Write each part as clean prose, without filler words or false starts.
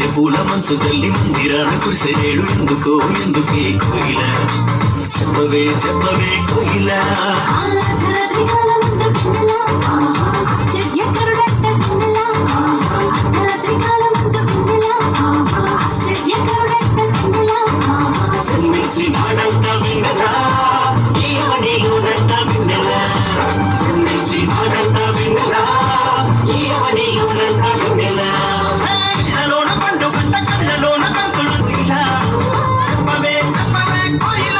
మల్లె పూల మంచు జల్లి మందిరాన కురిసేడు ఎందుకో ఎందుకే కోయిల చెప్పవే చెప్పవే కోయిల జన్మించి నాడంతా విన్నరా ఈ అవనిలోనంతా విన్నరా జన్మించి నాడంతా విన్నరా ఈ అవనిలోనంతా విన్నరా కళ్ళలోన పండు గంట కళ్ళలోన కంకుడు కోయిల చెప్పవే చెప్పవే కోయిల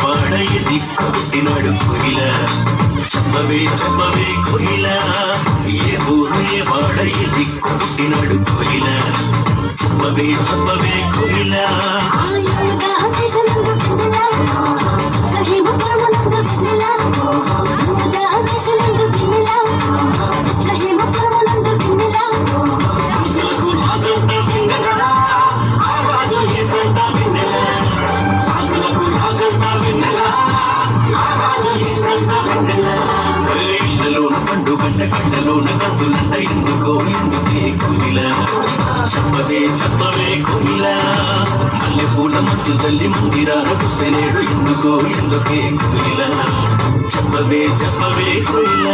వాడ దిక్కు పుట్టినాడు కోయిల చెప్పవే చెప్పవే కోయిల ఏ ఊరు ఏ వాడ దిక్కు పుట్టినాడు కోయిల చెప్పవే చెప్పవే కోయిల కళ్ళలోన కదులంట ఎందుకో ఎందుకే కోయిల చెప్పవే చెప్పవే కోయిల మల్లె పూల మంచు తల్లి మందిరాన కురిసేడు ఎందుకో ఎందుకే కోయిల చెప్పవే చెప్పవే కోయిల